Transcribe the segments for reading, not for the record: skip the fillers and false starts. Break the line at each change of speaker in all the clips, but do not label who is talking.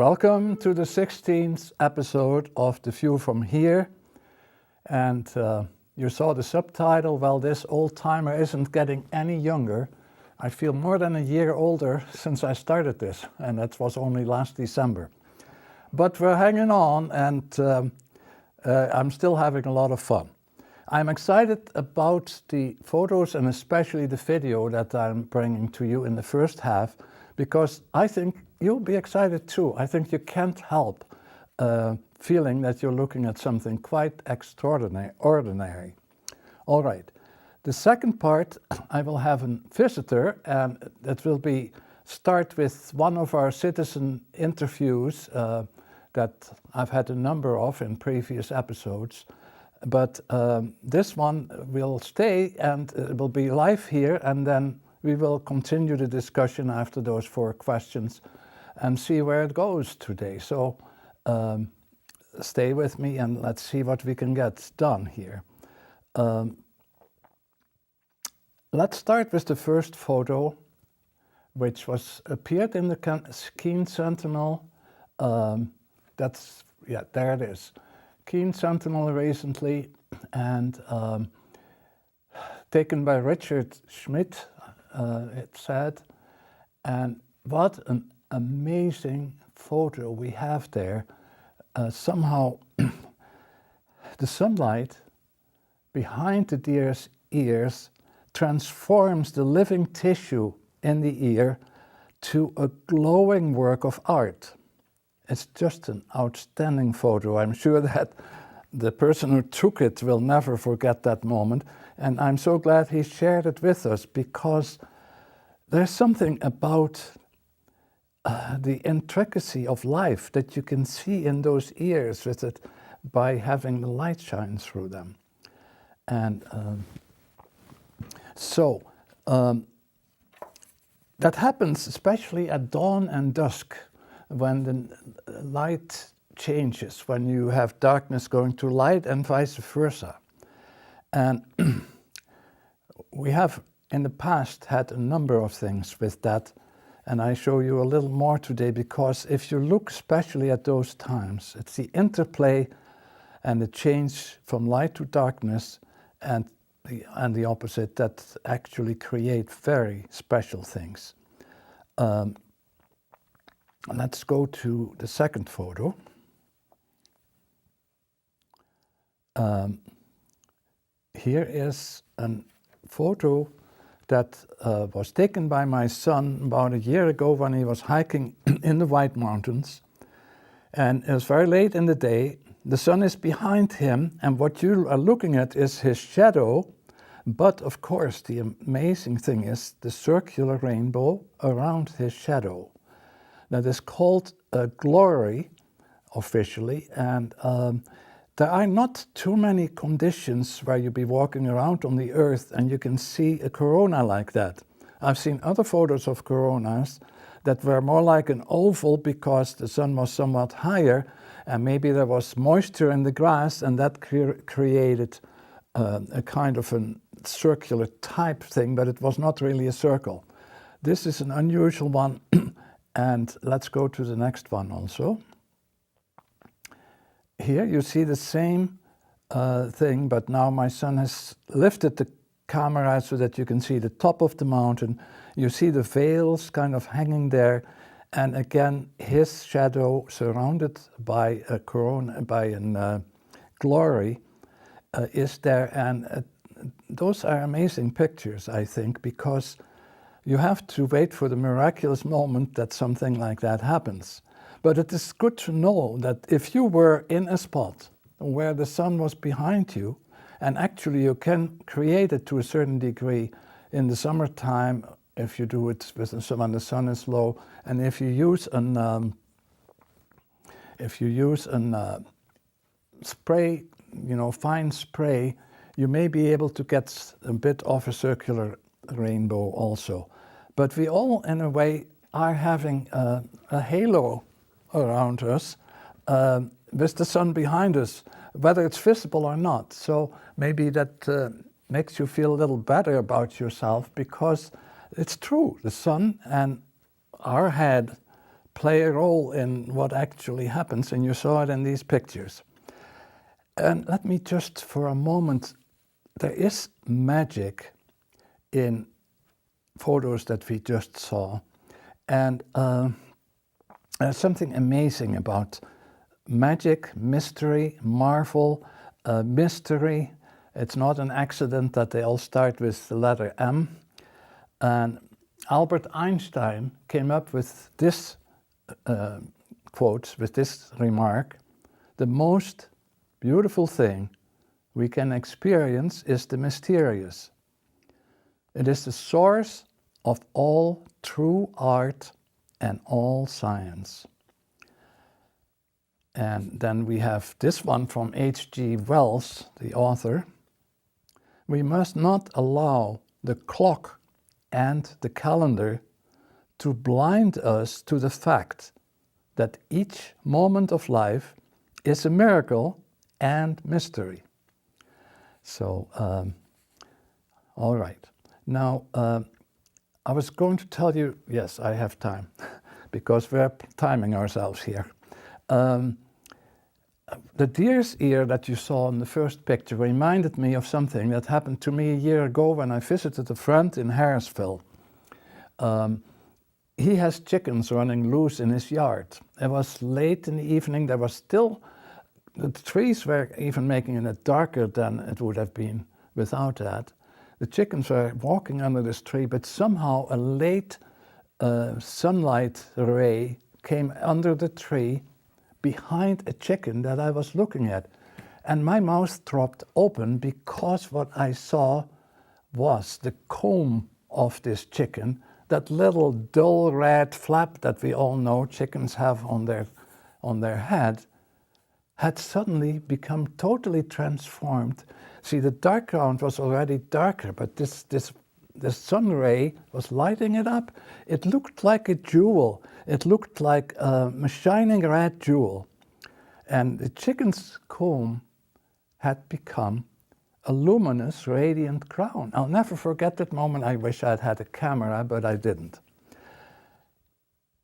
Welcome to the 16th episode of The View from Here. And you saw the subtitle, well, this old-timer isn't getting any younger. I feel more than a year older since I started this, and that was only last December. But we're hanging on, and I'm still having a lot of fun. I'm excited about the photos and especially the video that I'm bringing to you in the first half, because I think you'll be excited too. I think you can't help feeling that you're looking at something quite ordinary. All right, the second part, I will have a visitor, and it will start with one of our citizen interviews that I've had a number of in previous episodes. But this one will stay and it will be live here, and then we will continue the discussion after those 4 questions and see where it goes today. So stay with me and let's see what we can get done here. Let's start with the first photo, which appeared in the Keen Sentinel. There it is. Keen Sentinel recently, and taken by Richard Schmidt, it said. And what an amazing photo we have there. Somehow the sunlight behind the deer's ears transforms the living tissue in the ear to a glowing work of art. It's just an outstanding photo. I'm sure that the person who took it will never forget that moment. And I'm so glad he shared it with us, because there's something about the intricacy of life that you can see in those ears with it by having the light shine through them. And that happens especially at dawn and dusk, when the light changes, when you have darkness going to light and vice versa. And we have in the past had a number of things with that, and I show you a little more today, because if you look especially at those times, it's the interplay and the change from light to darkness and the opposite that actually create very special things. Let's go to the second photo. Here is a photo that was taken by my son about a year ago when he was hiking in the White Mountains. And it was very late in the day. The sun is behind him, and what you are looking at is his shadow. But of course, the amazing thing is the circular rainbow around his shadow. That is called glory officially, and there are not too many conditions where you'll be walking around on the earth and you can see a corona like that. I've seen other photos of coronas that were more like an oval because the sun was somewhat higher and maybe there was moisture in the grass, and that created a kind of a circular type thing, but it was not really a circle. This is an unusual one. And let's go to the next one also. Here you see the same thing, but now my son has lifted the camera so that you can see the top of the mountain. You see the veils kind of hanging there, and again his shadow surrounded by a corona, by a glory, is there. And those are amazing pictures, I think, because you have to wait for the miraculous moment that something like that happens. But it is good to know that if you were in a spot where the sun was behind you, and actually you can create it to a certain degree in the summertime, if you do it when the sun is low, and if you use an spray, fine spray, you may be able to get a bit of a circular rainbow also. But we all, in a way, are having a halo around us with the sun behind us, whether it's visible or not. So maybe that makes you feel a little better about yourself, because it's true, the sun and our head play a role in what actually happens, and you saw it in these pictures. And let me just for a moment, there is magic in photos that we just saw. And there's something amazing about magic, mystery, marvel, mystery. It's not an accident that they all start with the letter M. And Albert Einstein came up with this quote, with this remark: the most beautiful thing we can experience is the mysterious. It is the source of all true art and all science. And then we have this one from H.G. Wells, the author. We must not allow the clock and the calendar to blind us to the fact that each moment of life is a miracle and mystery. So, all right. Now, I was going to tell you, yes, I have time, because we're timing ourselves here. The deer's ear that you saw in the first picture reminded me of something that happened to me a year ago when I visited a friend in Harrisville. He has chickens running loose in his yard. It was late in the evening. There was still, the trees were even making it darker than it would have been without that. The chickens were walking under this tree, but somehow a late sunlight ray came under the tree behind a chicken that I was looking at. And my mouth dropped open because what I saw was the comb of this chicken, that little dull red flap that we all know chickens have on their head, had suddenly become totally transformed. See, the background was already darker, but this sun ray was lighting it up. It looked like a jewel. It looked like a shining red jewel. And the chicken's comb had become a luminous, radiant crown. I'll never forget that moment. I wish I'd had a camera, but I didn't.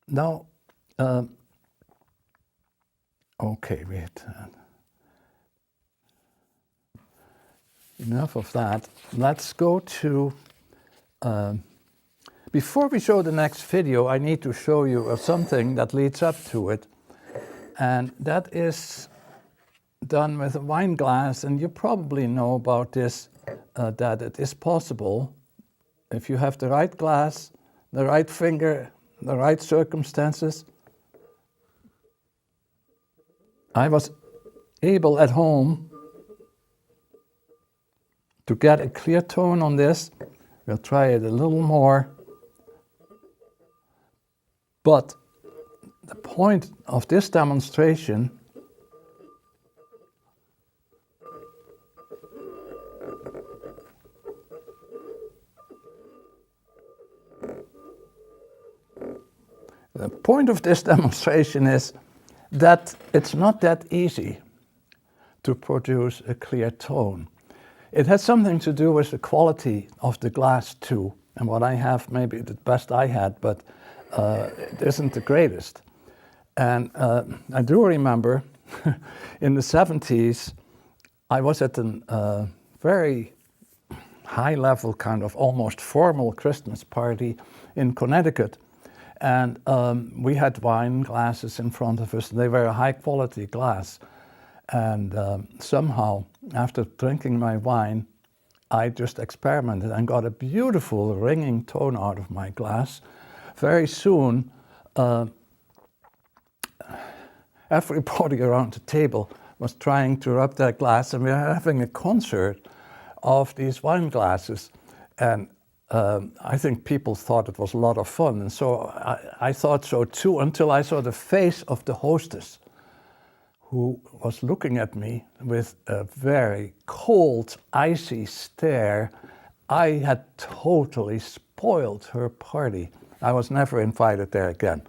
Now, okay, wait. Enough of that. Let's go to, before we show the next video, I need to show you something that leads up to it. And that is done with a wine glass. And you probably know about this, that it is possible, if you have the right glass, the right finger, the right circumstances. I was able at home to get a clear tone on this. We'll try it a little more. But the point of this demonstration is that it's not that easy to produce a clear tone. It has something to do with the quality of the glass too. And what I have, maybe the best I had, but it isn't the greatest. And I do remember in the 70s, I was at a very high-level, kind of almost formal Christmas party in Connecticut. And we had wine glasses in front of us. They were a high-quality glass. And somehow, after drinking my wine, I just experimented and got a beautiful ringing tone out of my glass. Very soon, everybody around the table was trying to rub their glass, and we were having a concert of these wine glasses. And I think people thought it was a lot of fun. And so I thought so too, until I saw the face of the hostess, who was looking at me with a very cold, icy stare. I had totally spoiled her party. I was never invited there again.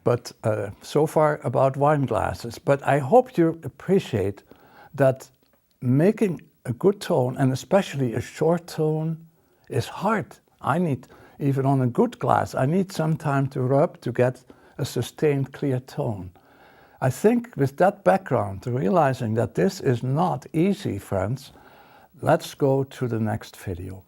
But so far about wine glasses. But I hope you appreciate that making a good tone, and especially a short tone, is hard. I need, even on a good glass, I need some time to rub to get a sustained, clear tone. I think with that background, realizing that this is not easy, friends, let's go to the next video.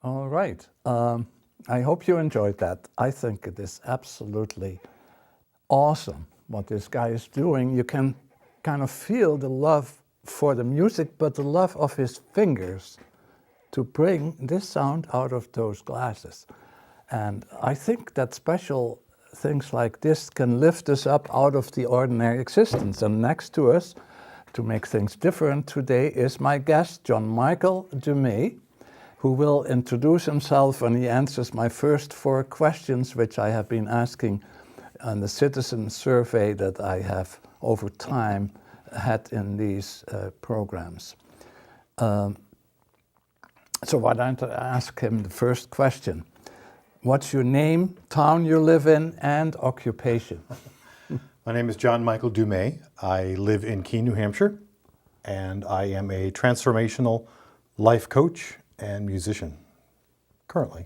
All right. I hope you enjoyed that. I think it is absolutely awesome what this guy is doing. You can kind of feel the love for the music, but the love of his fingers to bring this sound out of those glasses. And I think that special things like this can lift us up out of the ordinary existence. And next to us, to make things different today, is my guest, John Michael Dumais, who will introduce himself when he answers my first 4 questions, which I have been asking on the citizen survey that I have over time had in these programs. So why don't I ask him the first question? What's your name, town you live in, and occupation?
My name is John Michael Dumais. I live in Keene, New Hampshire, and I am a transformational life coach and musician currently.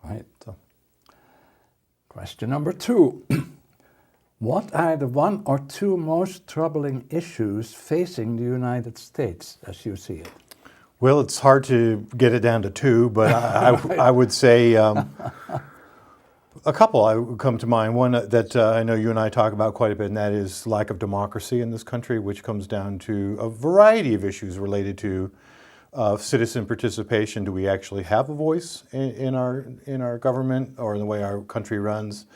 Right. So, question number 2. What are the 1 or 2 most troubling issues facing the United States as you see it?
Well, it's hard to get it down to 2, but I would say a couple would come to mind. One that I know you and I talk about quite a bit, and that is lack of democracy in this country, which comes down to a variety of issues related to citizen participation. Do we actually have a voice in our government or in the way our country runs?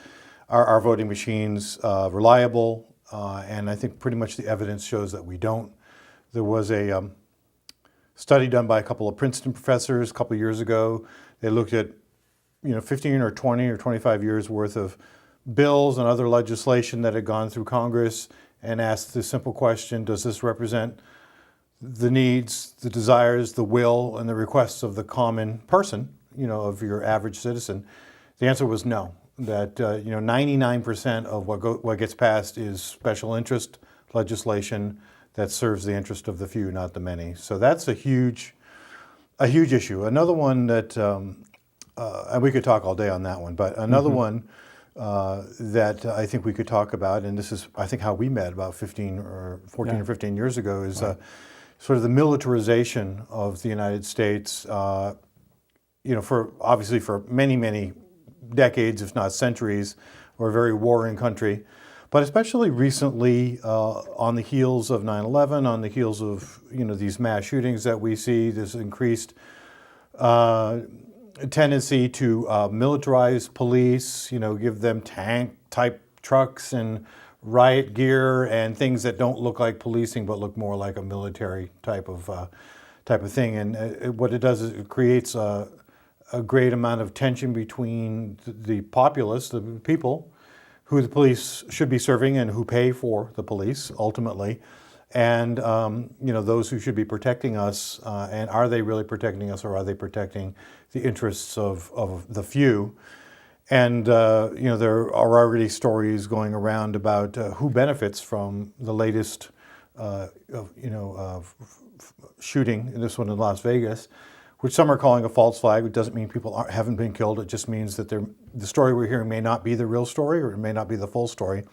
Are our voting machines reliable? and I think pretty much the evidence shows that we don't. There was a study done by a couple of Princeton professors a couple of years ago. They looked at 15 or 20 or 25 years worth of bills and other legislation that had gone through Congress and asked the simple question, does this represent the needs, the desires, the will, and the requests of the common person, of your average citizen? The answer was no. That 99% of what gets passed is special interest legislation that serves the interest of the few, not the many. So that's a huge issue. Another one that, and we could talk all day on that one, but another one that I think we could talk about, and this is, I think, how we met about 14 or 15 years ago, is sort of the militarization of the United States, obviously for many, many decades, if not centuries. We're a very warring country. But especially recently, on the heels of 9/11, on the heels of these mass shootings that we see, this increased tendency to militarize police, give them tank-type trucks and riot gear and things that don't look like policing but look more like a military type of thing. And what it does is it creates a great amount of tension between the populace, the people, who the police should be serving and who pay for the police ultimately, and those who should be protecting us. And are they really protecting us, or are they protecting the interests of the few? And there are already stories going around about who benefits from the latest shooting, this one in Las Vegas, which some are calling a false flag. It doesn't mean people haven't been killed. It just means that the story we're hearing may not be the real story, or it may not be the full story.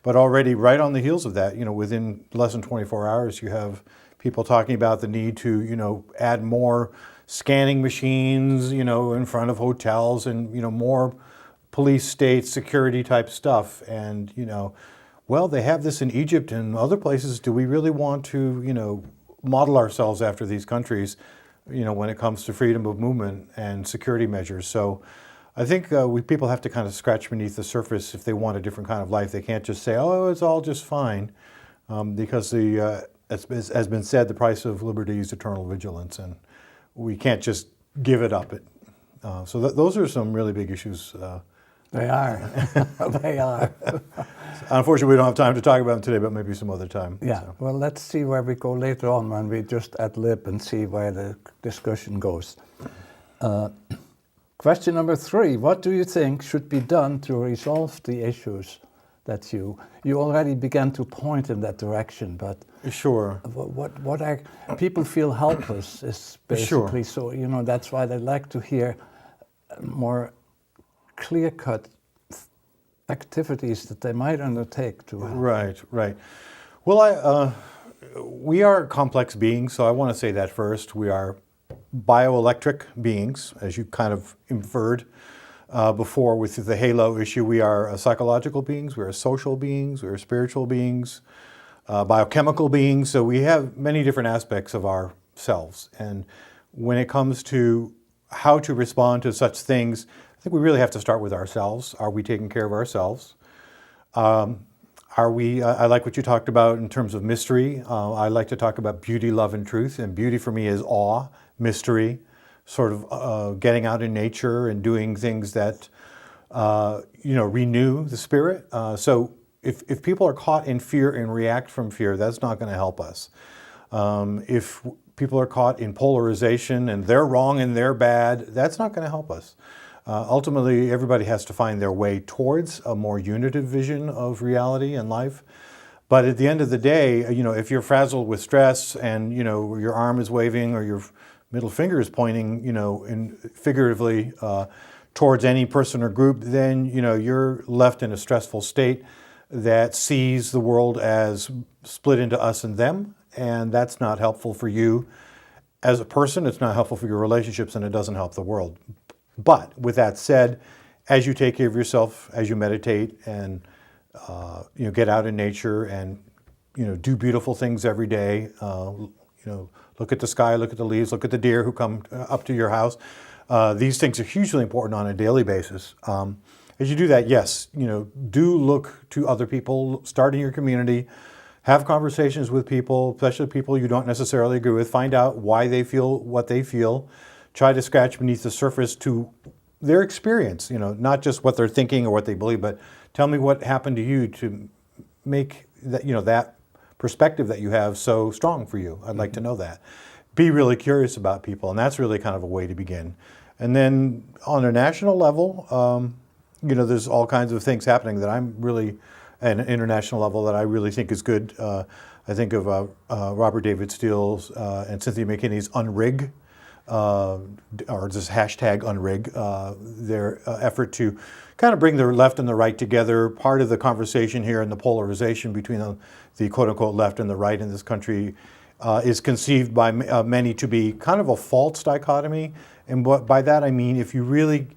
But already right on the heels of that, within less than 24 hours, you have people talking about the need to, add more scanning machines, in front of hotels, and, more police state security type stuff. And, well, they have this in Egypt and other places. Do we really want to, model ourselves after these countries, when it comes to freedom of movement and security measures? So I think people have to kind of scratch beneath the surface if they want a different kind of life. They can't just say, oh, it's all just fine, because as has been said, the price of liberty is eternal vigilance, and we can't just give it up. So those are some really big issues.
They are. They are.
Unfortunately, we don't have time to talk about them today, but maybe some other time.
Yeah,
So.
well, let's see where we go later on when we just ad lib and see where the discussion goes. Question number 3, what do you think should be done to resolve the issues that you already began to point in that direction, but
Sure.
what are, people feel helpless is basically,
Sure.
So, that's why they like to hear more clear-cut activities that they might undertake to help.
Right. Well, we are complex beings, so I want to say that first. We are bioelectric beings, as you kind of inferred before with the halo issue. We are psychological beings, we are social beings, we are spiritual beings, biochemical beings. So we have many different aspects of ourselves. And when it comes to how to respond to such things, I think we really have to start with ourselves. Are we taking care of ourselves? Are we, I like what you talked about in terms of mystery. I like to talk about beauty, love, and truth. And beauty for me is awe, mystery, sort of getting out in nature and doing things that, renew the spirit. So if people are caught in fear and react from fear, that's not going to help us. If people are caught in polarization and they're wrong and they're bad, that's not going to help us. Ultimately, everybody has to find their way towards a more unitive vision of reality and life. But at the end of the day, if you're frazzled with stress and, your arm is waving or your middle finger is pointing, figuratively towards any person or group, then, you're left in a stressful state that sees the world as split into us and them. And that's not helpful for you as a person. It's not helpful for your relationships, and it doesn't help the world. But with that said, as you take care of yourself, as you meditate and get out in nature and do beautiful things every day, look at the sky, look at the leaves, look at the deer who come up to your house. These things are hugely important on a daily basis. as you do that, yes, do look to other people, start in your community, have conversations with people, especially people you don't necessarily agree with, find out why they feel what they feel, try to scratch beneath the surface to their experience, not just what they're thinking or what they believe, but tell me what happened to you to make that, that perspective that you have so strong for you. I'd like to know that. Be really curious about people, and that's really kind of a way to begin. And then on a national level, there's all kinds of things happening that I'm really, at an international level, that I really think is good. I think of Robert David Steele's and Cynthia McKinney's Unrig, or just hashtag Unrig, their effort to kind of bring the left and the right together. Part of the conversation here and the polarization between the quote-unquote left and the right in this country is conceived by many to be kind of a false dichotomy. And by that I mean, if you really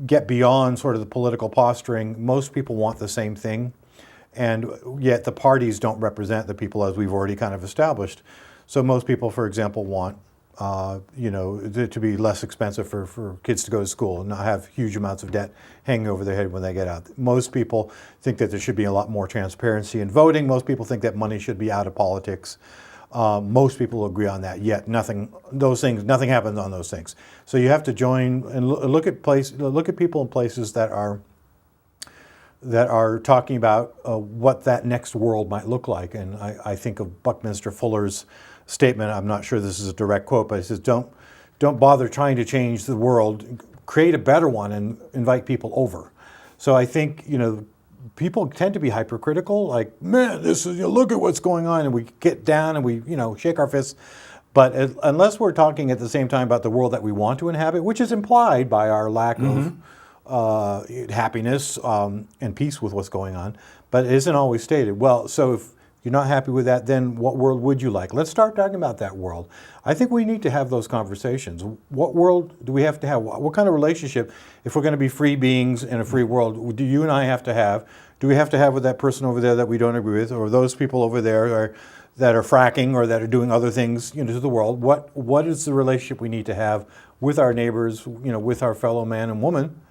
get beyond sort of the political posturing, most people want the same thing. And yet the parties don't represent the people, as we've already kind of established. So most people, for example, want to be less expensive for kids to go to school and not have huge amounts of debt hanging over their head when they get out. Most people think that there should be a lot more transparency in voting. Most people think that money should be out of politics. Most people agree on that. Yet nothing happens on those things. So you have to join and look at people in places that are talking about what that next world might look like. And I think of Buckminster Fuller's statement. I'm not sure this is a direct quote, but he says, "Don't bother trying to change the world. Create a better one and invite people over." So I think people tend to be hypercritical. Like, man, this is look at what's going on, and we get down and we shake our fists. But unless we're talking at the same time about the world that we want to inhabit, which is implied by our lack of happiness and peace with what's going on, but it isn't always stated. Well, so if you're not happy with that, then what world would you like? Let's start talking about that world. I think we need to have those conversations. What world do we have to have? What kind of relationship, if we're going to be free beings in a free world, do you and I have to have? Do we have to have with that person over there that we don't agree with, or those people over there that are fracking or that are doing other things to the world? What is the relationship we need to have with our neighbors, with our fellow man and woman,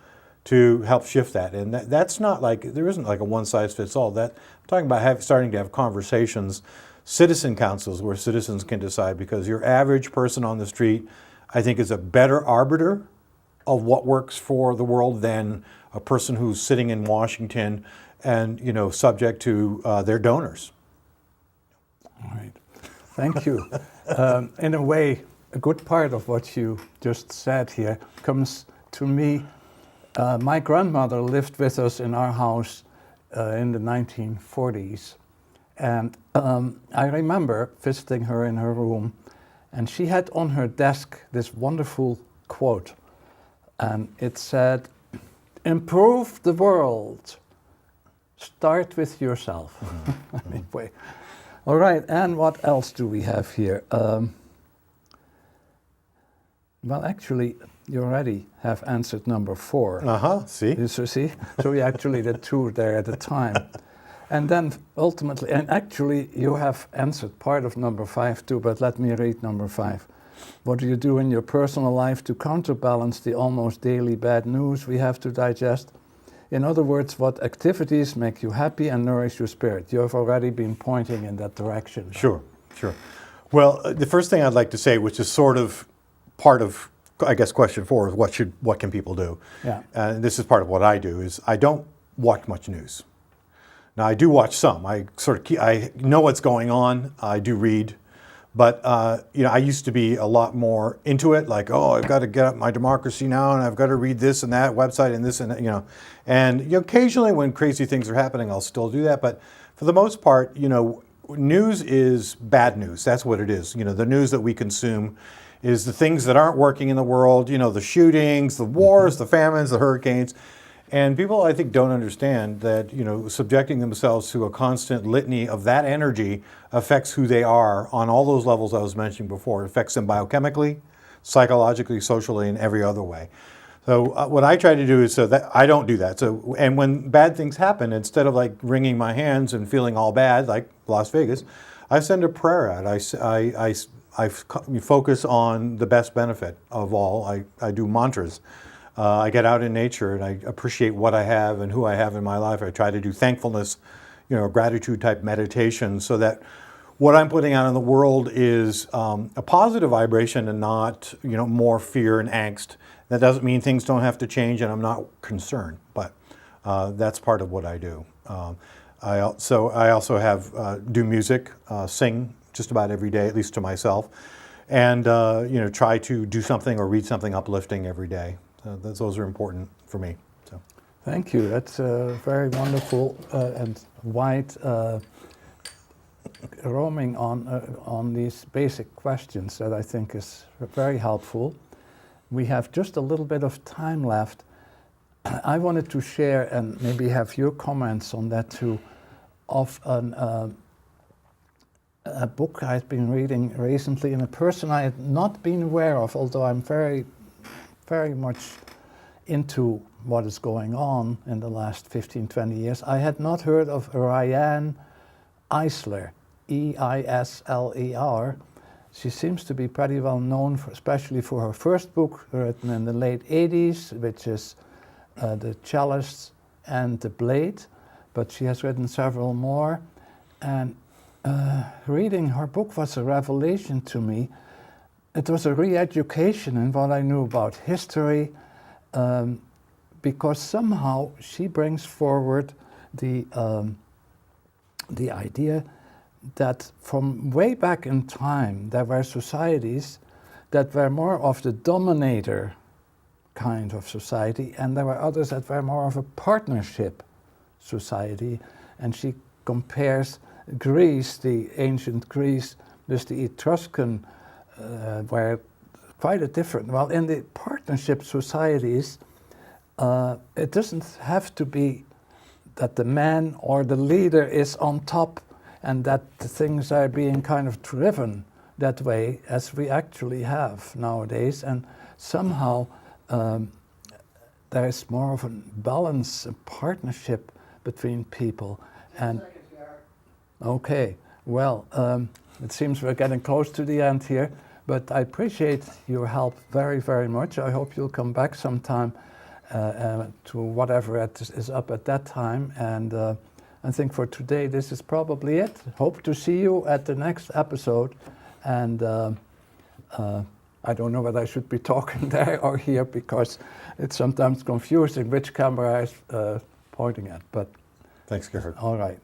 to help shift that? And that's not like, there isn't like a one-size-fits-all. That I'm talking about starting to have conversations, citizen councils where citizens can decide, because your average person on the street, I think, is a better arbiter of what works for the world than a person who's sitting in Washington and subject to their donors.
All right, thank you. In a way, a good part of what you just said here comes to me. My grandmother lived with us in our house in the 1940s. And I remember visiting her in her room, and she had on her desk this wonderful quote. And it said, "Improve the world. Start with yourself." Anyway. All right, and what else do we have here? Well, actually, you already have answered number 4.
See?
See? So we actually did 2 there at a time. And then ultimately, and actually you have answered part of number 5 too, but let me read number 5. What do you do in your personal life to counterbalance the almost daily bad news we have to digest? In other words, what activities make you happy and nourish your spirit? You have already been pointing in that direction.
Sure. Well, the first thing I'd like to say, which is sort of part of, I guess, question 4, is what can people do?
Yeah.
And this is part of what I do, is I don't watch much news. Now, I do watch some. I know what's going on. I do read. But, I used to be a lot more into it, like, I've got to get up my democracy now, and I've got to read this and that website and this and that, And occasionally when crazy things are happening, I'll still do that. But for the most part, news is bad news. That's what it is. The news that we consume is the things that aren't working in the world, the shootings, the wars, the famines, the hurricanes. And people, I think, don't understand that, subjecting themselves to a constant litany of that energy affects who they are on all those levels I was mentioning before. It affects them biochemically, psychologically, socially, and every other way. So what I try to do is so that I don't do that. So, and when bad things happen, instead of like wringing my hands and feeling all bad, like Las Vegas, I send a prayer out. I focus on the best benefit of all. I do mantras. I get out in nature and I appreciate what I have and who I have in my life. I try to do thankfulness, gratitude type meditation, so that what I'm putting out in the world is a positive vibration and not, more fear and angst. That doesn't mean things don't have to change and I'm not concerned, but that's part of what I do. I also have do music, sing just about every day, at least to myself, and try to do something or read something uplifting every day. Those are important for me. So.
Thank you. That's very wonderful and wide roaming on these basic questions that I think is very helpful. We have just a little bit of time left. I wanted to share and maybe have your comments on that too, of a book I've been reading recently, and a person I had not been aware of, although I'm very, very much into what is going on in the last 15, 20 years. I had not heard of Ryan Eisler, E-I-S-L-E-R. She seems to be pretty well known, especially for her first book written in the late 80s, which is The Cellist and the Blade, but she has written several more. And reading her book was a revelation to me. It was a re-education in what I knew about history, because somehow she brings forward the idea that from way back in time there were societies that were more of the dominator kind of society, and there were others that were more of a partnership society. And she compares Greece, the ancient Greece, with the Etruscan, were quite a different. Well, in the partnership societies, it doesn't have to be that the man or the leader is on top and that the things are being kind of driven that way as we actually have nowadays. And somehow there is more of a balance, a partnership between people. And okay, well, it seems we're getting close to the end here, but I appreciate your help very, very much. I hope you'll come back sometime to whatever is up at that time. And I think for today, this is probably it. Hope to see you at the next episode. And I don't know whether I should be talking there or here, because it's sometimes confusing which camera is pointing at. But
thanks, Gerhard.
All right.